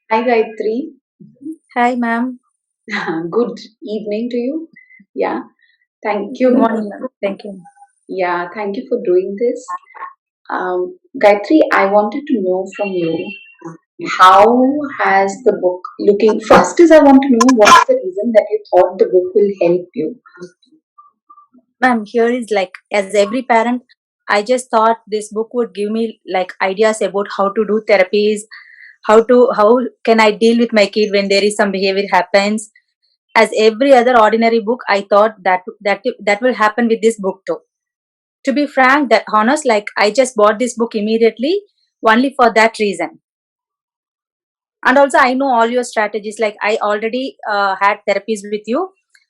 Hi, Gayatri. Hi, ma'am. Good evening to you. Yeah, thank Good you. morning, ma'am. Thank you. Yeah, thank you for doing this. Gayatri, I wanted to know from you how has the book looking? First, is I want to know what is the reason that you thought the book will help you. Ma'am, here is like, as every parent, I just thought this book would give me like ideas about how to do therapies, how can I deal with my kid when there is some behavior happens. As every other ordinary book, I thought that will happen with this book too. To be frank, that honest, like I just bought this book immediately only for that reason. And also I know all your strategies, like I already had therapies with you.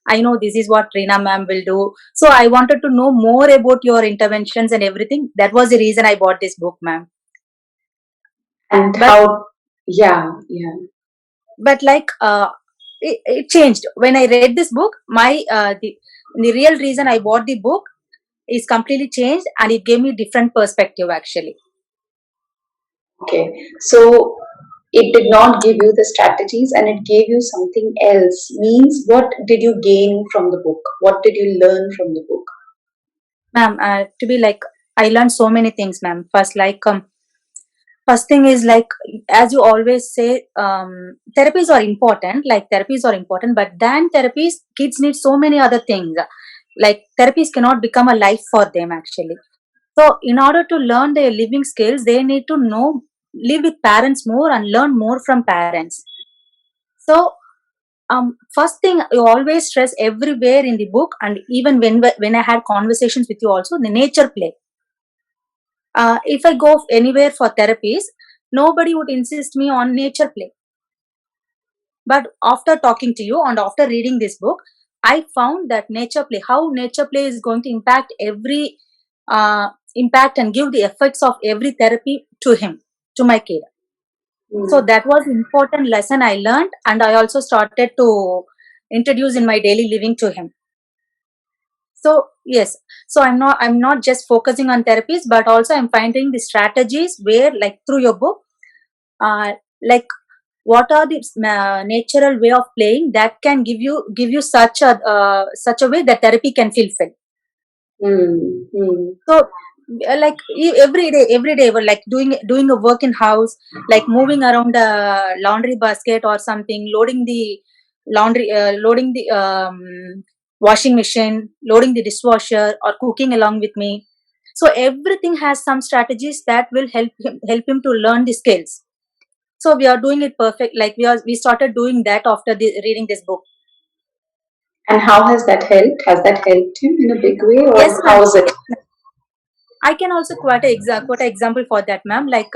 I know this is what Reena ma'am will do, so I wanted to know more about your interventions and everything. That was the reason I bought this book, ma'am. And but how, yeah, yeah. but like it changed when I read this book. The real reason I bought the book is completely changed, and it gave me different perspective actually. Okay, so it did not give you the strategies and it gave you something else. Means, what did you gain from the book? What did you learn from the book? Ma'am, to be like, I learned so many things, ma'am. First thing is like, as you always say, therapies are important. Like therapies are important, but than therapies, kids need so many other things. Like therapies cannot become a life for them actually. So in order to learn their living skills, they need to know, live with parents more and learn more from parents. So first thing you always stress everywhere in the book, and even when I had conversations with you also, the nature play. If I go anywhere for therapies, nobody would insist me on nature play. But after talking to you and after reading this book, I found that nature play, how nature play is going to impact and give the effects of every therapy to him, to my kid. So Hmm. that was important lesson I learned, and I also started to introduce in my daily living to him. So yes, so I'm not just focusing on therapies, but also I'm finding the strategies where, like through your book, uh, like what are the natural way of playing that can give you such a way that therapy can fulfill. Hmm. Hmm. So like every day we're like doing a work in house, like moving around a laundry basket or something, loading the washing machine, loading the dishwasher, or cooking along with me. So everything has some strategies that will help him to learn the skills. So we are doing it perfect, like we started doing that after reading this book. And how has that helped? Has that helped him in a big way, Yes, or ma'am. how is it? Yes, ma'am. I can also quote an example for that, ma'am. Like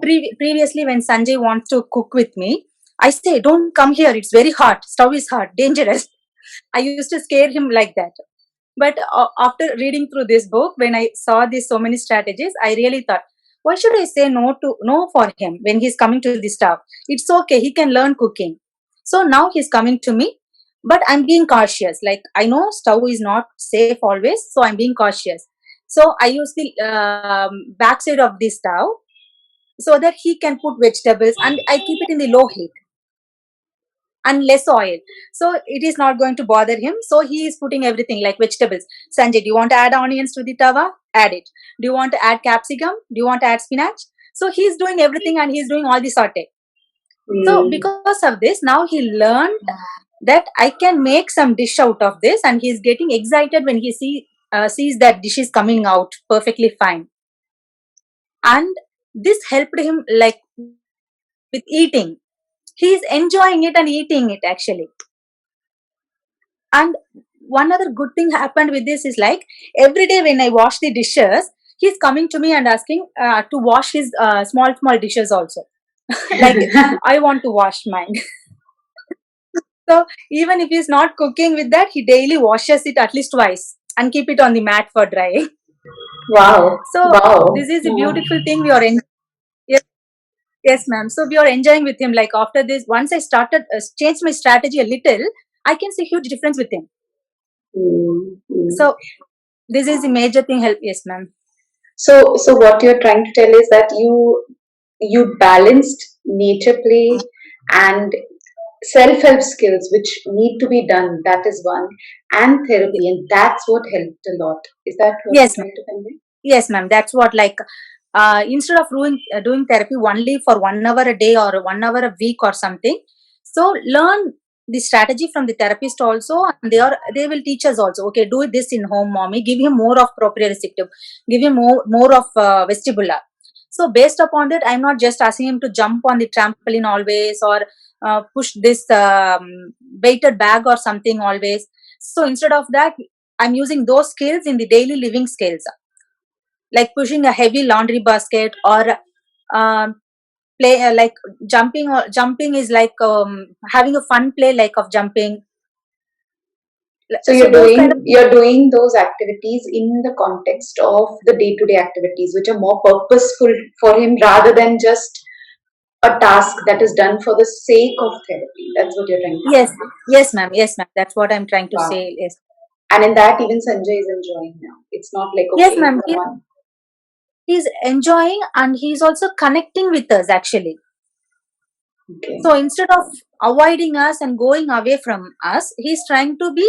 previously, when Sanjay wants to cook with me, I say, "Don't come here. It's very hot. Stove is hot, dangerous." I used to scare him like that. But after reading through this book, when I saw these so many strategies, I really thought, why should I say no for him when he's coming to the stove? It's okay. He can learn cooking. So now he's coming to me, but I'm being cautious. Like I know stove is not safe always, so I'm being cautious. So I use the backside of the stove so that he can put vegetables, and I keep it in the low heat and less oil, so it is not going to bother him. So he is putting everything like vegetables. Sanjay, do you want to add onions to the tawa? Add it. Do you want to add capsicum? Do you want to add spinach? So he's doing everything, and he's doing all the saute. So Hmm. because of this, now he learned that I can make some dish out of this, and he's getting excited when he sees that dish is coming out perfectly fine. And this helped him, like with eating, he's enjoying it and eating it actually. And one other good thing happened with this is, like, every day when I wash the dishes, he's coming to me and asking to wash his small dishes also. Like, I want to wash mine. So even if he's not cooking with that, he daily washes it at least twice and keep it on the mat for drying. Wow. So Wow. this is a Yeah. beautiful thing we are in. Yes, yes, ma'am. So we are enjoying with him. Like after this, once I started changed my strategy a little, I can see huge difference with him. Hmm. Hmm. So this is a major thing. Help, yes, ma'am. So what you're trying to tell is that you balanced nature play and self-help skills which need to be done, that is one, and Ye- therapy, and that's what helped a lot. Is that what you're Yes, ma'am. trying to convey? Yes, ma'am. That's what, like, instead of doing therapy only for 1 hour a day or 1 hour a week or something, so learn the strategy from the therapist also, and they will teach us also. Okay, do this in home, mommy. Give him more of proprioceptive. Give him more of vestibular. So based upon that, I'm not just asking him to jump on the trampoline always, or push this weighted bag or something always. So instead of that, I'm using those skills in the daily living skills, like pushing a heavy laundry basket, or um, play like jumping is like having a fun play like of jumping. So So you're those kind of, you're doing those activities in the context of the day-to-day activities, which are more purposeful for him rather than just a task that is done for the sake of therapy. That's what you're trying to yes, convey. yes ma'am, that's what I'm trying to Wow. say. Yes, And in that, even Sanjay is enjoying now. It's not like, yes okay, ma'am, come on. he's enjoying, and he's also connecting with us actually. Okay. So instead of avoiding us and going away from us, he's trying to be,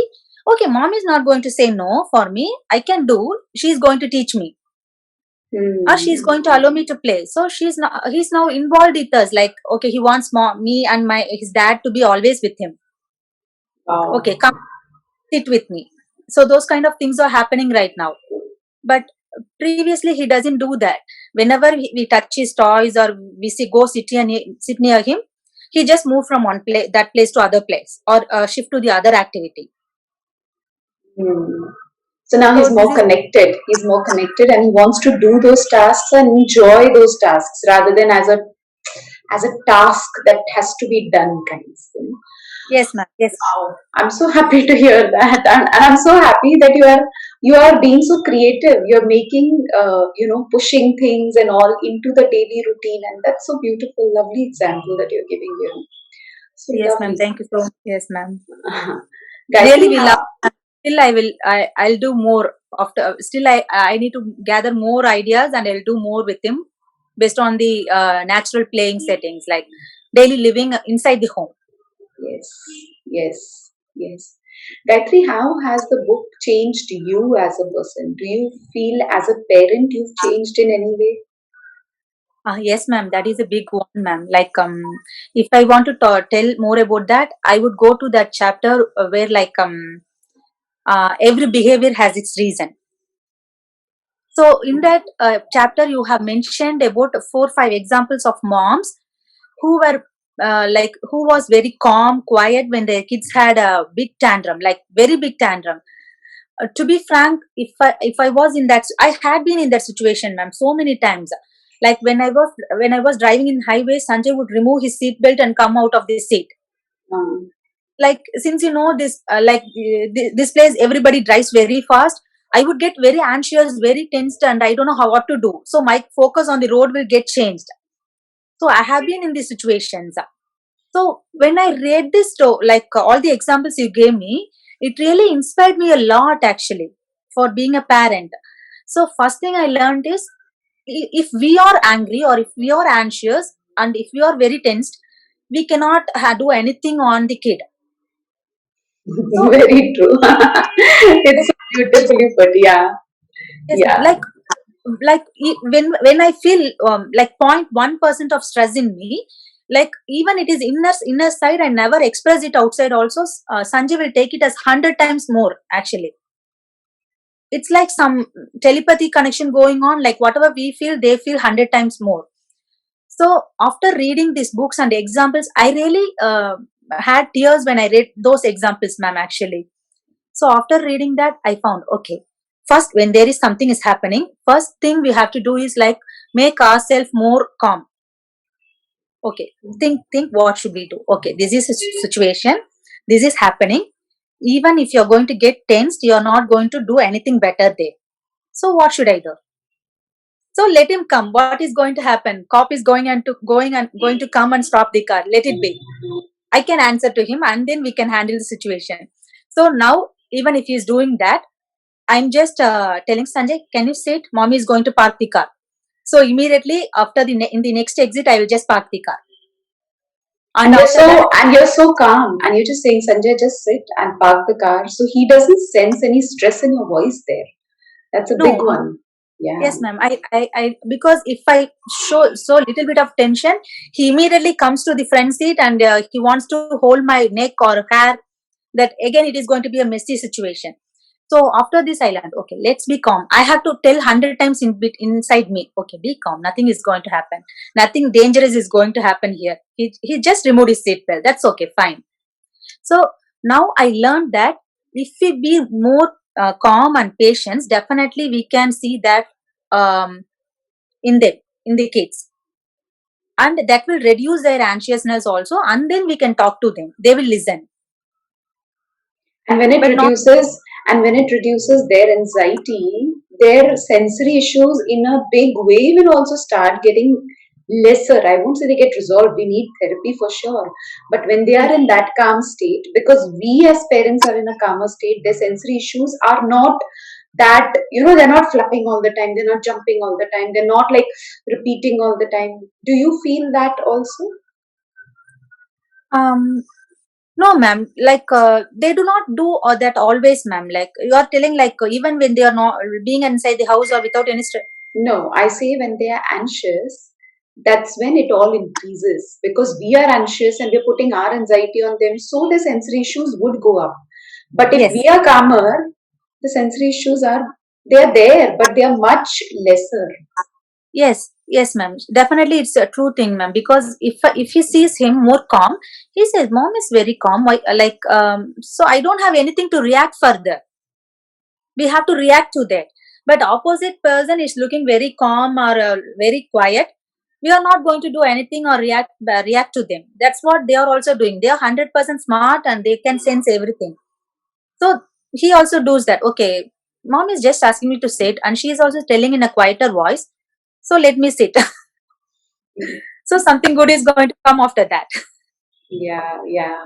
okay, mom is not going to say no for me, I can do, she's going to teach me, or she's Hmm. going to allow me to play. So he's now involved with us, like, okay, he wants me and his dad to be always with him. Wow. Okay, come sit with me. So those kind of things are happening right now, but previously he doesn't do that. Whenever we touch his toys, or we see go sit near him, he just move from that place to other place, or shift to the other activity. Hmm. So now So he's this more is, connected. He's more connected, and he wants to do those tasks and enjoy those tasks rather than as a task that has to be done, kind of thing. yes ma'am, yes, Wow, I'm so happy to hear that, and I'm so happy that you are being so creative. You're making pushing things and all into the daily routine, and that's so beautiful, lovely example that you're giving here. So yes ma'am, lovely. thank you so much. Yes ma'am, Gayatri, really we love. Still I'll do more after. Still I need to gather more ideas, and I'll do more with him based on the natural playing settings, like daily living inside the home. yes, yes, yes. Gayatri, how has the book changed you as a person? Do you feel as a parent you've changed in any way? Yes ma'am, that is a big one ma'am. Like, if I want to tell more about that, I would go to that chapter where, like, every behavior has its reason. So in that chapter, you have mentioned about 4 5 examples of moms who were like, who was very calm, quiet when their kids had a big tantrum, like very big tantrum. To be frank, if I was in that, I had been in that situation, ma'am, so many times. Like when I was driving in highway, Sanjay would remove his seat belt and come out of the seat. Um, Like, since this, this place, everybody drives very fast. I would get very anxious, very tensed, and I don't know how what to do. So my focus on the road will get changed. So I have been in these situations. So when I read this, like, all the examples you gave me, it really inspired me a lot actually for being a parent. So first thing I learned is, if we are angry, or if we are anxious, and if we are very tensed, we cannot do anything on the kid. So Very true. It's so beautifully put. Yeah, yes, ma'am. yeah. When I feel like 0.1% of stress in me, like, even it is inner side, I never express it outside also. Sanjay will take it as 100 times more actually. It's like some telepathy connection going on, like whatever we feel, they feel 100 times more. So after reading these books and examples, I really had tears when I read those examples, ma'am, actually. So after reading that, I found, okay, first, when there is something is happening, first thing we have to do is, like, make ourselves more calm. Okay, think what should we do? Okay, this is a situation, this is happening. Even if you're going to get tensed, you're not going to do anything better there. So what should I do? So let him come. What is going to happen? Cop is going to come and stop the car. Let it be. I can answer to him, and then we can handle the situation. So now, even if he's doing that, I'm just telling Sanjay, can you sit? Mommy is going to park the car. So immediately after in the next exit, I will just park the car. And after that, And you're so calm, and you're just saying, Sanjay, just sit and park the car. So he doesn't sense any stress in your voice there. That's a big no, one. Yeah. yes, ma'am. I, because if I show so little bit of tension, he immediately comes to the front seat and he wants to hold my neck or hair. That again, it is going to be a messy situation. So after this, I learned, okay, let's be calm. I have to tell 100 times inside me, okay, be calm. Nothing is going to happen. Nothing dangerous is going to happen here. He just removed his seatbelt. That's okay, fine. So now I learned that if we be more calm and patient, definitely we can see that um, in them, in the kids, and that will reduce their anxiousness also. And then we can talk to them. They will listen, And when it but not. reduces, and when it reduces their anxiety, their sensory issues in a big way will also start getting lesser. I won't say they get resolved. We need therapy for sure. But when they are in that calm state, because we as parents are in a calmer state, their sensory issues are not that, they're not flapping all the time, they're not jumping all the time, they're not like repeating all the time. Do you feel that also? Um, no, ma'am. Like they do not do that always, ma'am. Like you are telling, like even when they are not being inside the house or without any stress. No, I say when they are anxious, that's when it all increases because we are anxious and we're putting our anxiety on them, so the sensory issues would go up. But if Yes. we are calmer, the sensory issues are they are there, but they are much lesser. Yes, yes, ma'am. Definitely, it's a true thing, ma'am. Because if he sees him more calm, he says, "Mom is very calm." Why, like so I don't have anything to react further. We have to react to that. But opposite person is looking very calm or very quiet. We are not going to do anything or react to them. That's what they are also doing. They are 100% smart and they can sense everything. So he also does that. Okay, mom is just asking me to sit, and she is also telling in a quieter voice. So let me sit. So something good is going to come after that. Yeah, yeah.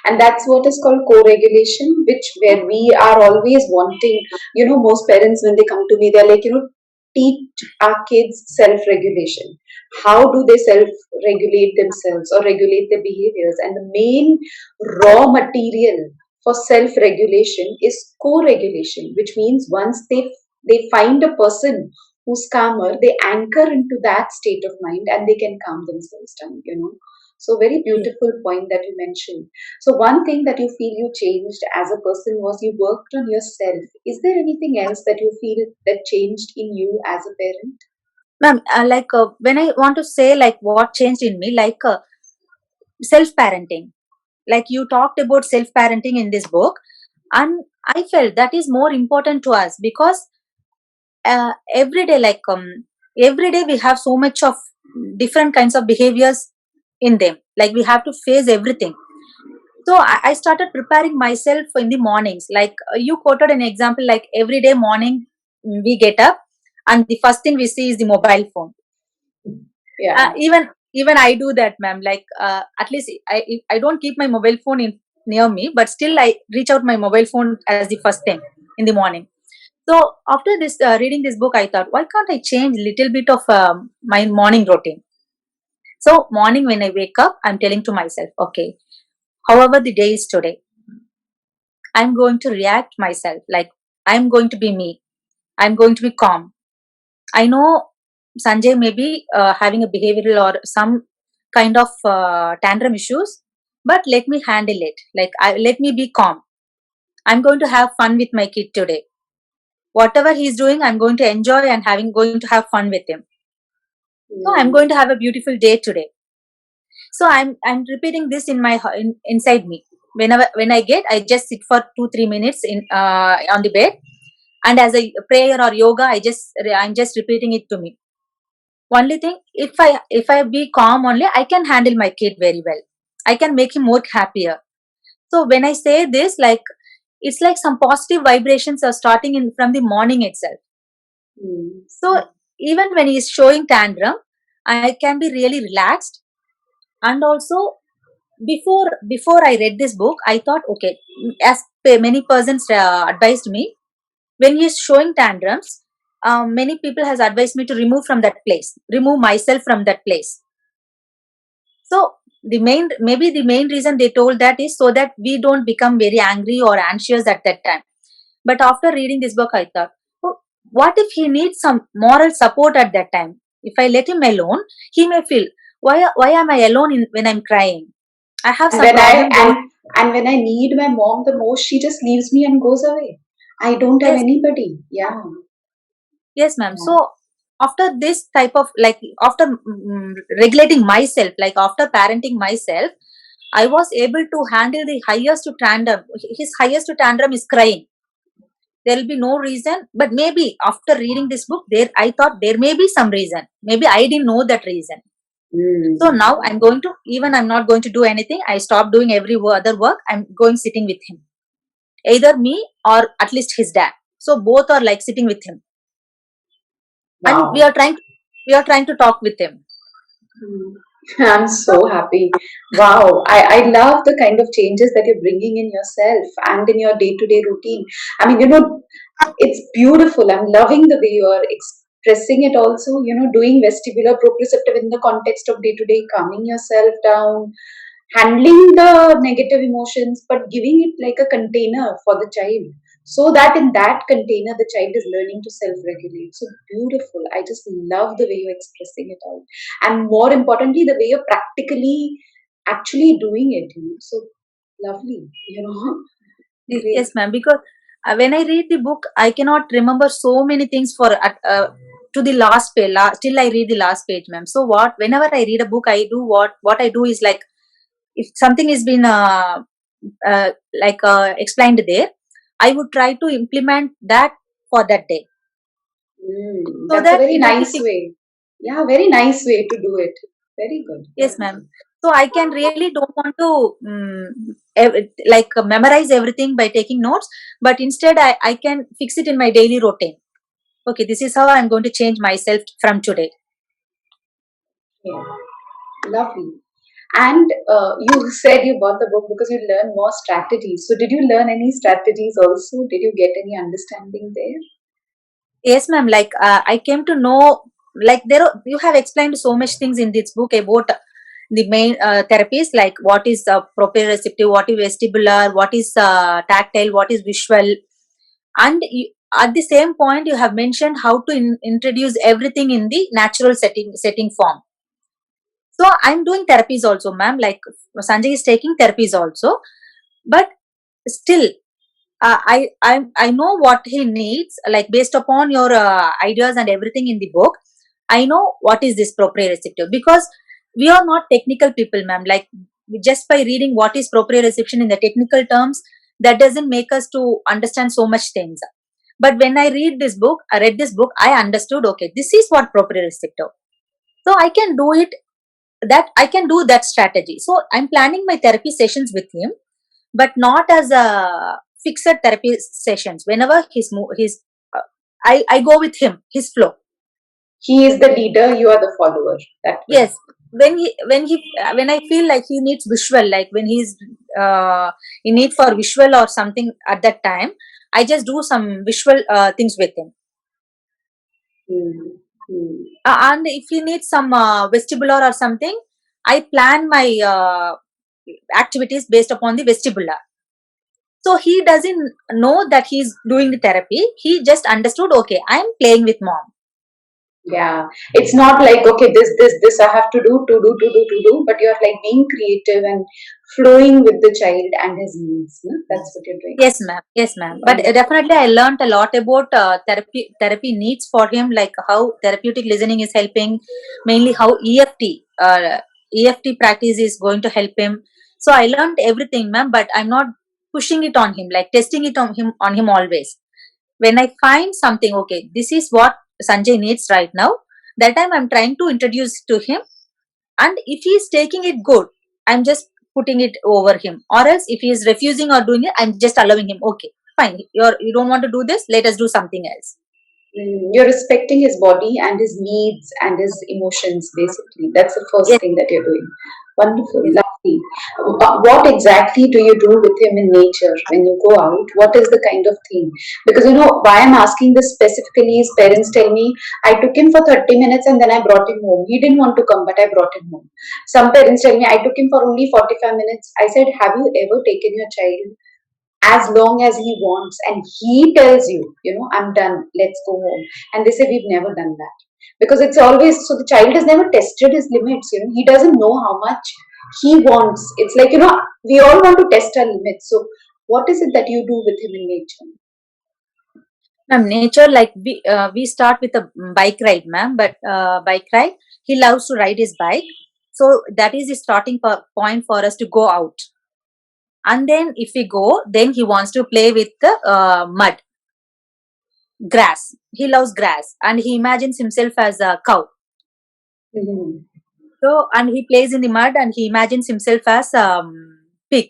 And that's what is called co-regulation, which where we are always wanting, most parents when they come to me, they're like, teach our kids self-regulation. How do they self-regulate themselves or regulate their behaviors? And the main raw material for self-regulation is co-regulation, which means once they find a person who's calmer, they anchor into that state of mind and they can calm themselves down. So, very Yeah. beautiful point that you mentioned. So, one thing that you feel you changed as a person was you worked on yourself. Is there anything else that you feel that changed in you as a parent? Ma'am, like when I want to say like what changed in me, like self parenting. Like you talked about self parenting in this book, and I felt that is more important to us because every day, like every day we have so much of different kinds of behaviors in them. Like we have to face everything. So I started preparing myself in the mornings. Like you quoted an example, like every day morning we get up and the first thing we see is the mobile phone. Yeah. Even I do that, ma'am. Like at least I don't keep my mobile phone in near me, but still I reach out my mobile phone as the first thing in the morning. So after this reading this book, I thought, why can't I change little bit of my morning routine? So morning when I wake up, I'm telling to myself, okay, however the day is today, I'm going to react myself. Like I'm going to be me. I'm going to be calm. I know Sanjay may be having a behavioral or some kind of tantrum issues, but let me handle it. Like let me be calm. I'm going to have fun with my kid today. Whatever he's doing, I'm going to enjoy and having going to have fun with him. So I'm going Mm. to have a beautiful day today. So I'm repeating this in my inside me. Whenever when I get, I just sit for 2-3 minutes in on the bed, and as a prayer or yoga, I'm just repeating it to me. Only thing, if I be calm only, I can handle my kid very well. I can make him more happier. So when I say this, like it's like some positive vibrations are starting in from the morning itself. Mm. So even when he's showing tantrum, I can be really relaxed. And also before I read this book, I thought, okay, as many persons advised me, when he is showing tantrums, many people has advised me to remove from that place, remove myself from that place. So maybe the main reason they told that is so that we don't become very angry or anxious at that time. But after reading this book, I thought, oh, what if he needs some moral support at that time? If I let him alone, he may feel, why am I alone when I'm crying? I have And some when I problem there. and when I need my mom the most, she just leaves me and goes away. I don't have Yes, anybody. Yeah. yes, ma'am. Yeah. So after this type of like after regulating myself, like after parenting myself, I was able to handle the highest tantrum. His highest tantrum is crying. There will be no reason, but maybe after reading this book, there I thought there may be some reason. Maybe I didn't know that reason. So Mm. now I'm going to, even I'm not going to do anything. I stop doing every other work. I'm going sitting with him, either me or at least his dad. So both are like sitting with him, and Wow. we are trying to talk with him. Mm. I'm So so happy. Wow. I love the kind of changes that you're bringing in yourself and in your day-to-day routine. I mean, it's beautiful. I'm loving the way you are expressing it also, doing vestibular proprioceptive in the context of day-to-day, calming yourself down, handling the negative emotions, but giving it like a container for the child. So that in that container, the child is learning to self regulate. So beautiful. I just love the way you're expressing it out. And more importantly, the way you're practically actually doing it. So lovely. Great. yes, ma'am. Because when I read the book, I cannot remember so many things for to the last page. Till I read the last page, ma'am. So what? Whenever I read a book, I do what I do is like if something has been explained there, I would try to implement that for that day, so That's a that very it will be nice fixed. way. Yeah, very nice way to do it. Very good. Yes, ma'am. So I can really don't want to memorize everything by taking notes, but instead I can fix it in my daily routine. Okay, this is how I'm going to change myself from today. Yeah, lovely. And you said you bought the book because you learn more strategies. So, did you learn any strategies also? Did you get any understanding there? Yes, ma'am. Like I came to know, like you have explained so much things in this book about the main therapies, like what is proprioceptive, what is vestibular, what is tactile, what is visual, and at the same point you have mentioned how to introduce everything in the natural setting form. So I'm doing therapies also, ma'am. Like Sanjay is taking therapies also, but still I know what he needs, like based upon your ideas and everything in the book. I know what is this proprioceptive, because we are not technical people, ma'am. Like just by reading what is proprioception in the technical terms, that doesn't make us to understand so much things. But when I read this book, I understood. Okay, this is what proprioceptive. So I can do that strategy. So I'm planning my therapy sessions with him, but not as a fixed therapy sessions. Whenever uh, I go with him, his flow. He is the leader, you are the follower. That way. Yes, when I feel like he needs visual, like when he's in need for visual or something at that time, I just do some visual things with him. Hmm. Hmm. And if he needs some vestibular or something, I plan my activities based upon the vestibular. So he doesn't know that he's doing the therapy. He just understood, okay, I'm playing with mom. Yeah, it's not like okay, this I have to do, but you're like being creative and flowing with the child and his needs. No? That's what you're doing. Yes, ma'am. Yes, ma'am. But Wonderful. definitely, I learned a lot about therapy needs for him, like how therapeutic listening is helping, mainly how EFT practice is going to help him. So I learned everything, ma'am. But I'm not pushing it on him, like testing it on him always. When I find something, okay, this is what Sanjay needs right now. That time I'm trying to introduce to him, and if he is taking it good, I'm just putting it over him. Or else if he is refusing or doing it, I'm just allowing him. Okay, fine. You don't want to do this. Let us do something else. You're respecting his body and his needs and his emotions, basically. That's the first Yes, thing that you're doing. Wonderful, yes. lovely. What exactly do you do with him in nature when you go out? What is the kind of thing? Because you know why I'm asking this specifically is parents tell me I took him for 30 minutes and then I brought him home. He didn't want to come, but I brought him home. Some parents tell me I took him for only 45 minutes. I said, have you ever taken your child as long as he wants and he tells you, you know, I'm done, let's go home? And they say we've never done that, because it's always so the child has never tested his limits, you know, he doesn't know how much he wants. It's like, you know, we all want to test our limits. So what is it that you do with him in nature? Ma'am, nature, like we start with a bike ride, ma'am. But bike ride, he loves to ride his bike, so that is the starting point for us to go out. And then if we go, then he wants to play with the mud, grass. He loves grass, and he imagines himself as a cow. Mhm. So, and he plays in the mud, and he imagines himself as pig.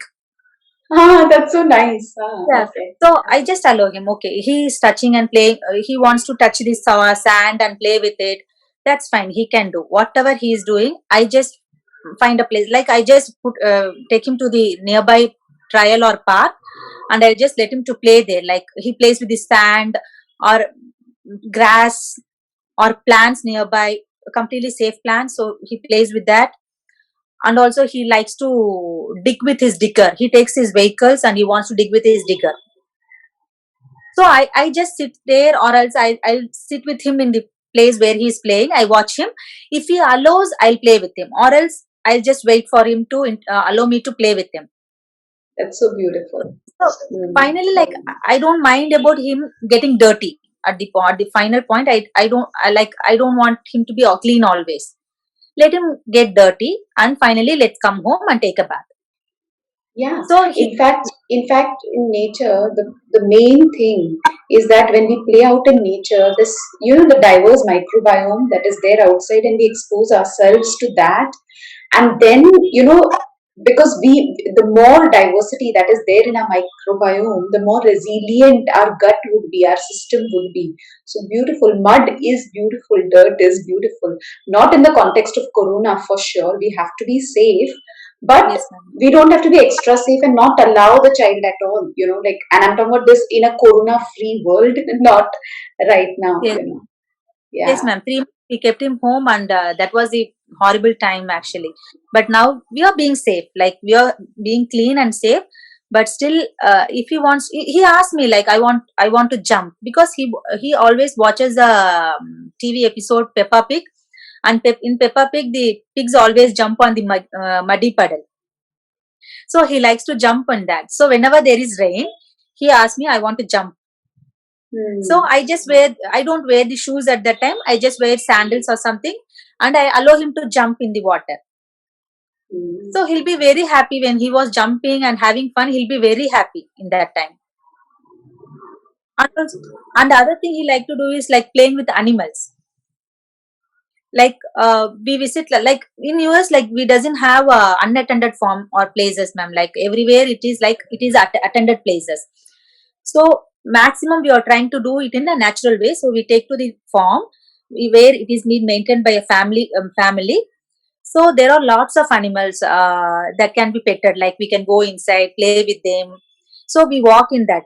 Ah, that's so nice. Ah, Yeah. okay. So I just allow him. Okay, he is touching and playing. He wants to touch this sand and play with it. That's fine. He can do whatever he is doing. I just find a place. Like I just take him to the nearby trial or park, and I just let him to play there. Like he plays with the sand or grass or plants nearby, completely safe plants. So he plays with that. And also he likes to dig with his digger. He takes his vehicles and he wants to dig with his digger. So I just sit there, or else I'll sit with him in the place where he's playing. I watch him. If he allows, I'll play with him, or else I'll just wait for him to allow me to play with him. That's so beautiful. So Mm. finally, like I don't mind about him getting dirty at the final point. I don't want him to be all clean always. Let him get dirty, and finally let's come home and take a bath. Yeah, So he in fact, in nature, the main thing is that when we play out in nature, this, you know, the diverse microbiome that is there outside, and we expose ourselves to that, and then, you know, because the more diversity that is there in our microbiome, the more resilient our gut would be, our system would be. So beautiful. Mud is beautiful. Dirt is beautiful. Not in the context of Corona, for sure. We have to be safe, but yes, ma'am. we don't have to be extra safe and not allow the child at all, you know, like, and I'm talking about this in a corona free world, not right now, Yes, you know. yes, Yeah. ma'am. 3 months we kept him home, and that was the horrible time actually. But now we are being safe, like we are being clean and safe. But still, if he wants, he asked me like, I want to jump, because he always watches the TV episode Peppa Pig, and in Peppa Pig the pigs always jump on the muddy puddle. So he likes to jump on that. So whenever there is rain, he asks me, I want to jump. So Hmm. I don't wear the shoes at that time. I just wear sandals or something, and I allow him to jump in the water. Hmm. So he'll be very happy when he was jumping and having fun. He'll be very happy in that time. And the other thing he like to do is like playing with animals. Like we visit, like in US, like we doesn't have unattended farm or places, ma'am. Like everywhere it is like it is attended places. So maximum we are trying to do it in a natural way. So we take to the farm, where it is being maintained by a family. So there are lots of animals that can be petted. Like we can go inside, play with them. So we walk in that.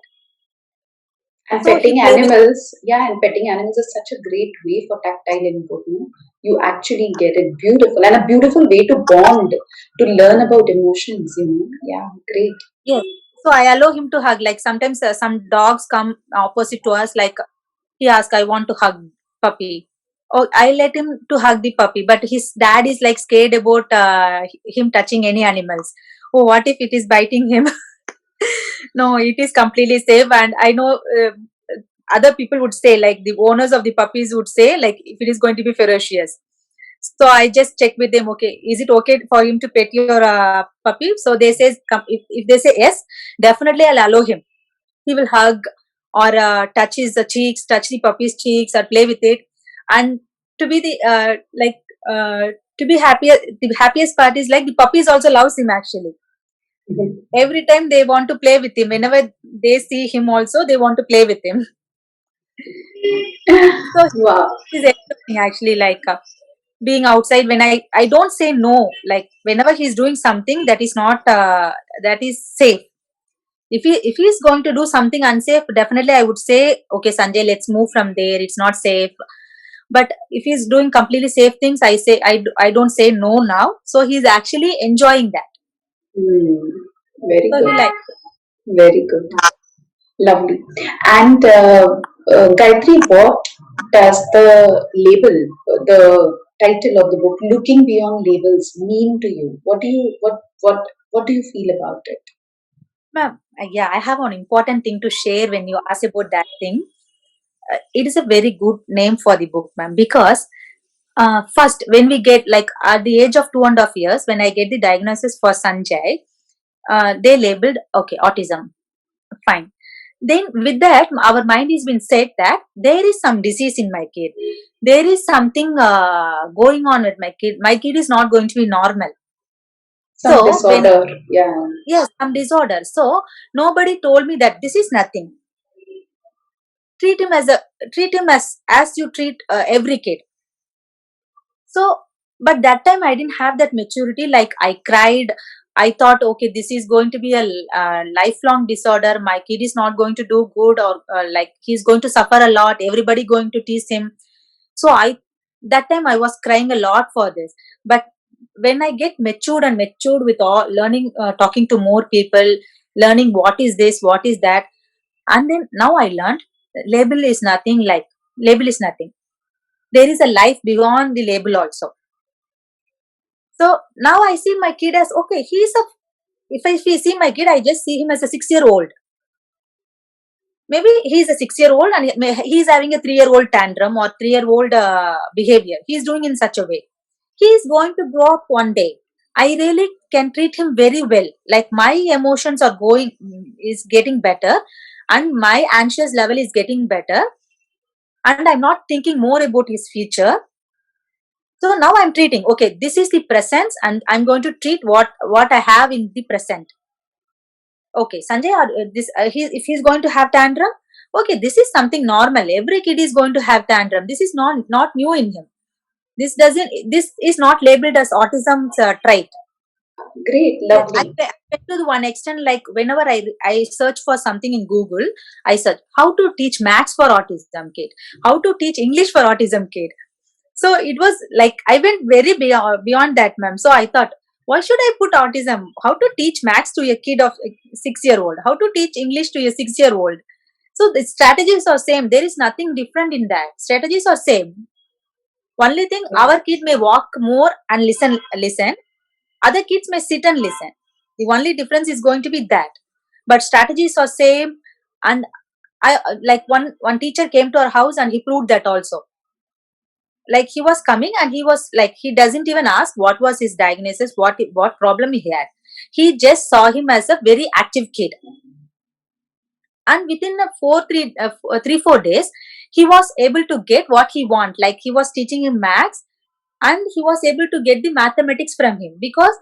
And So he petting play with. animals, yeah, and petting animals is such a great way for tactile input. No? You actually get it beautiful, and a beautiful way to bond, to learn about emotions. You know, yeah, great. Yes. So I allow him to hug. Like sometimes some dogs come opposite to us. Like he asks, I want to hug puppy. Oh, I let him to hug the puppy, but his dad is like scared about him touching any animals. Oh, what if it is biting him? No, it is completely safe. And I know other people would say, like the owners of the puppies would say, like if it is going to be ferocious. So I just check with them. Okay, is it okay for him to pet your puppy? So they says, if they say yes, definitely I'll allow him. He will hug or touch his cheeks, touch the puppy's cheeks, or play with it. And to be the to be happier, the happiest part is like the puppies also loves him actually. Every time they want to play with him. Whenever they see him, also they want to play with him. So Wow. he's enjoying actually, like being outside when I don't say no. Like whenever he's doing something that is not that is safe. If he's going to do something unsafe, definitely I would say, okay, Sanjay, let's move from there. It's not safe. But if he's doing completely safe things, I don't say no now. So he's actually enjoying that. Hmm. Very So he good. like, Very good. Lovely. And Gayatri, what does the label, the title of the book, "Looking Beyond Labels," mean to you? What do you feel about it? ma'am, yeah, I have an important thing to share when you ask about that thing. It is a very good name for the book, ma'am, because first, when we get like at the age of 2.5 years, when I get the diagnosis for Sanjay, they labeled, okay, autism. Fine. Then with that, our mind has been said that there is some disease in my kid. There is something going on with my kid. My kid is not going to be normal. Some So when, disorder. Yeah. yes, some disorder. So nobody told me that this is nothing. Treat him as a treat him as you treat every kid. So, but that time I didn't have that maturity. Like I cried. I thought, okay, this is going to be a lifelong disorder. My kid is not going to do good, or like he's going to suffer a lot. Everybody going to tease him. So I, that time I was crying a lot for this. But when I get matured with all learning, talking to more people, learning what is this, what is that, and then now I learned label is nothing. Like label is nothing. There is a life beyond the label also. So now I see my kid as, okay, he's a, if I see my kid, I just see him as a 6 year old. Maybe he's a 6 year old and he's having a 3 year old tantrum or 3 year old behavior. He's doing in such a way. He's going to grow up one day. I really can treat him very well. Like my emotions are going, is getting better, and my anxious level is getting better. And I'm not thinking more about his future. So now I'm treating, okay, this is the presence, and I'm going to treat what I have in the present. Okay, Sanjay, if he's going to have tantrum, okay, this is something normal. Every kid is going to have tantrum. This is not new in him. This is not labeled as autism's trait. Great. Yes, Lovely. I went to the one extent, like whenever I search for something in Google, I search how to teach maths for autism kid, how to teach English for autism kid. So it was like I went very beyond that, ma'am. So I thought, why should I put autism? How to teach maths to a kid of 6 year old? How to teach English to a 6 year old? So the strategies are same. There is nothing different in that. Strategies are same. Only thing, our kid may walk more and listen. Other kids may sit and listen. The only difference is going to be that. But strategies are same. And I like one teacher came to our house and he proved that also. Like he was coming and he was like, he doesn't even ask what was his diagnosis, what problem he had. He just saw him as a very active kid, and within a 3 4 days he was able to get what he want. Like he was teaching him maths, and he was able to get the mathematics from him because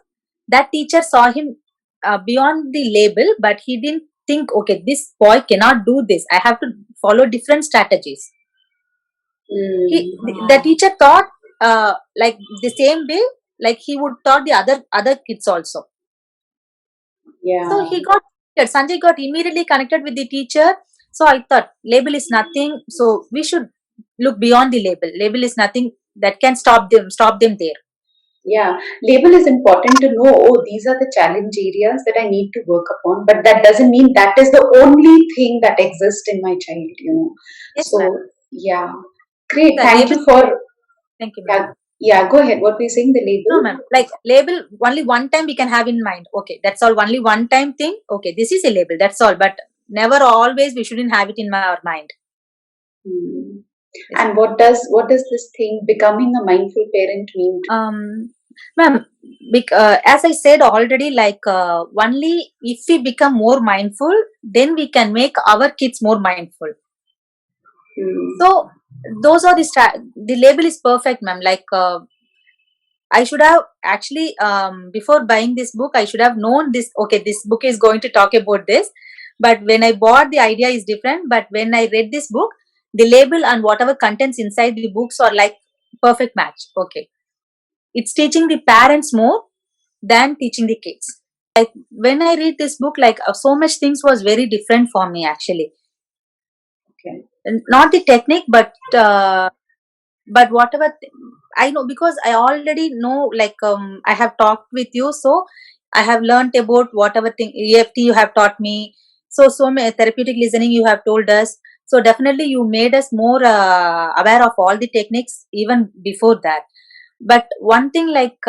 that teacher saw him beyond the label, but he didn't think, okay, this boy cannot do this, I have to follow different strategies. The teacher thought like the same way, like he would taught the other kids also. So Yeah. he got Sanjay got immediately connected with the teacher. So I thought label is nothing, so we should look beyond the label is nothing that can stop them there. Yeah, label is important to know, oh, these are the challenge areas that I need to work upon, but that doesn't mean that is the only thing that exists in my child. Yes, ma'am. So, yeah, great. The Thank label, you for, thank you, ma'am. yeah, yeah, go ahead. What were you saying, the No, label? ma'am. Like label, only one time we can have in mind. Okay, that's all. Only one time thing. Okay, this is a label. That's all. But never always we shouldn't have it in our mind. Hmm. Yes, And ma'am. what does this thing, becoming a mindful parent, mean to Ma'am, as I said already, like only if we become more mindful, then we can make our kids more mindful. you? So those are the label is perfect, ma'am. Like I should have actually before buying this book, I should have known this. Okay, this book is going to talk about this. But when I bought, the idea is different. But when I read this book, The label and whatever contents inside the books are like perfect match. Okay, it's teaching the parents more than teaching the kids. Like when I read this book, like so much things was very different for me actually. Okay. And not the technique, but whatever I know, because I already know, like I have talked with you, so I have learned about whatever thing EFT you have taught me. So many therapeutic listening you have told us. So definitely you made us more aware of all the techniques even before that. But one thing, like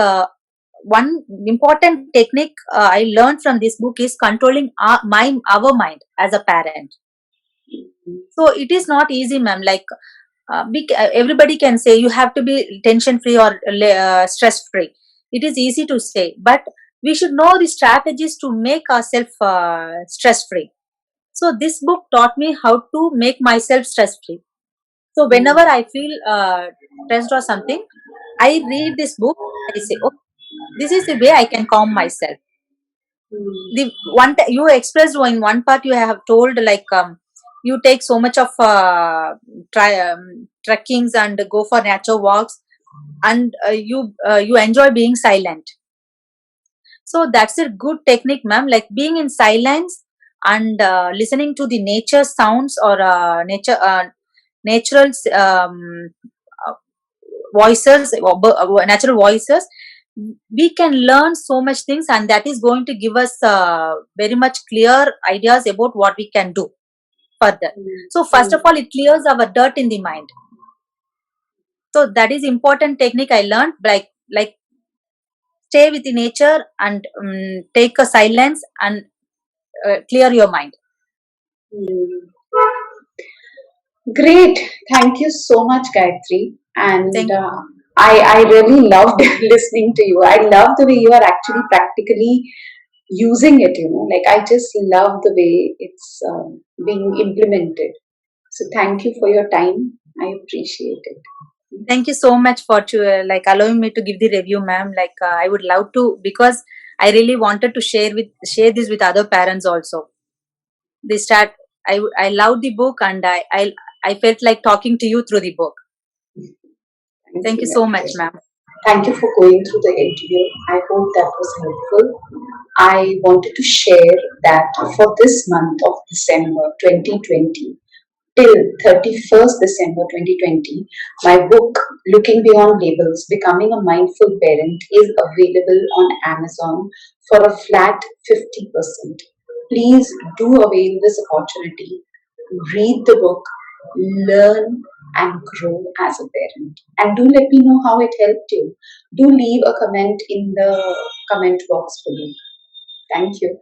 one important technique I learned from this book is controlling our mind as a parent. So it is not easy, ma'am. Like everybody can say you have to be tension free or stress free. It is easy to say, but we should know the strategies to make ourselves stress free. So this book taught me how to make myself stress free. So whenever I feel stressed or something, I read this book. I say, oh, this is the way I can calm myself. The you expressed in one part, you have told like you take so much of trekkings and go for nature walks, and you enjoy being silent. So that's a good technique, ma'am, like being in silence and listening to the nature sounds or natural uh, voices, natural voices. We can learn so much things, and that is going to give us very much clear ideas about what we can do further. So first of all, it clears our dirt in the mind. So that is important technique I learned, like stay with the nature and take a silence and clear your mind. Mm. Great. Thank you so much, Gayatri. And Thank I really loved listening to you. I love the way you are actually practically using it, like I just love the way it's being implemented. So thank you for your time. I appreciate it. Thank you so much for like allowing me to give the review, ma'am. Like I would love to, because I really wanted to share this with other parents also. They start. I love the book, and I felt like talking to you through the book. Thank Thank you, you so much, Gayatri. ma'am. Thank you for going through the interview. I hope that was helpful. I wanted to share that for this month of December 2020, till 31st December 2020, my book, Looking Beyond Labels Becoming a Mindful Parent, is available on Amazon for a flat 50%. Please do avail this opportunity, read the book, learn and grow as a parent. And do let me know how it helped you. Do leave a comment in the comment box below. Thank you.